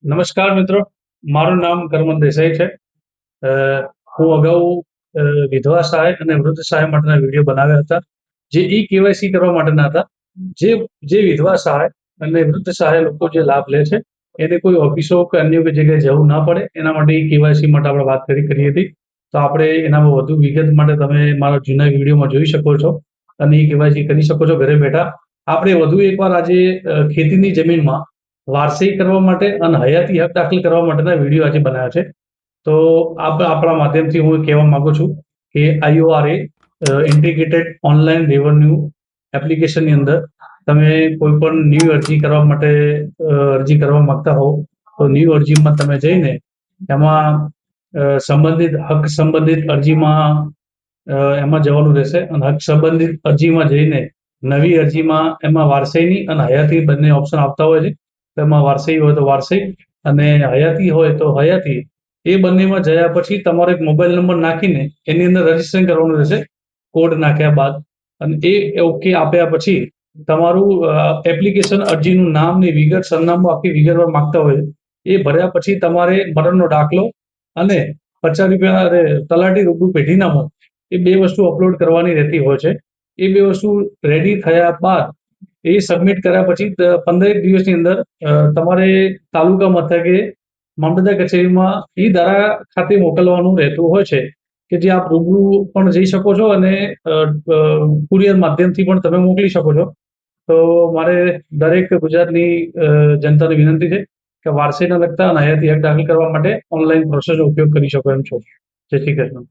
નમસ્કાર મિત્રો, મારું નામ કરમન દેસાઈ છે. હું અગાઉ વિધવા સહાય અને વૃદ્ધ સહાય માટેના વિડીયો બનાવ્યા હતા, જે કેવાયસી કરવા માટેના હતા. જે વિધવા સહાય અને વૃદ્ધ સહાય લોકો જે લાભ લે છે, એને કોઈ ઓફિસો કે અન્ય કોઈ જગ્યાએ જવું ના પડે, એના માટે કેવાયસી માટે આપણે વાત કરી હતી. તો આપણે એનામાં વધુ વિગત માટે તમે મારા જૂના વિડીયોમાં જોઈ શકો છો અને કેવાયસી કરી શકો છો ઘરે બેઠા. આપણે વધુ એકવાર આજે ખેતીની જમીનમાં વારસાઈ કરવા માટે અને હયાતી હક દાખલ કરવા માટેના વિડીયો આજે બનાવ્યા છે. તો આપણા માધ્યમથી હું કહેવા માંગુ છું કે IORA ઇન્ટિગ્રેટેડ ઓનલાઈન રેવન્યુ એપ્લિકેશનની અંદર તમે કોઈ પણ ન્યૂ અરજી કરવા માટે અરજી કરવા માંગતા હો તો ન્યૂ અરજીમાં તમે જઈને એમાં હક સંબંધિત અરજીમાં એમાં જવાનું રહેશે અને હક સંબંધિત અરજીમાં જઈને નવી અરજીમાં એમાં વારસાઈની અને હયાતી બંને ઓપ્શન આવતા હોય છે. તેમાં વારસાઈ હોય તો વારસાઈ અને હયાતી હોય તો હયાતી. એ બંનેમાં જયા પછી તમારો એક મોબાઈલ નંબર નાખીને એની અંદર રજીસ્ટ્રેશન કરવાનું રહેશે કોડ નાખ્યા બાદ. અને એ ઓકે આપ્યા પછી તમારું એપ્લિકેશન અરજીનું નામ ને વિગત સરનામું આખી વિગતવાર માંગતા હોય એ ભર્યા પછી તમારે મરણનો દાખલો અને ₹50 તલાટી રૂબરૂ પેઢીનામું એ બે વસ્તુ અપલોડ કરવાની રહેતી હોય છે. એ બે વસ્તુ રેડી થયા બાદ એ સબમિટ કર્યા પછી 15 દિવસની અંદર તમારે તાલુકા મથકે મામલતદાર કચેરીમાં ઈ-ધારા ખાતે મોકલવાનું રહેતું હોય છે કે જે આપ રૂબરૂ પણ જઈ શકો છો અને કુરિયર માધ્યમથી પણ તમે મોકલી શકો છો. તો મારે દરેક ગુજરાતની જનતાને વિનંતી છે કે વારસાઈને લગતા અને હયાતી હક દાખલ કરવા માટે ઓનલાઈન પ્રોસેસનો ઉપયોગ કરી શકો એમ છો. જય શ્રી કૃષ્ણ.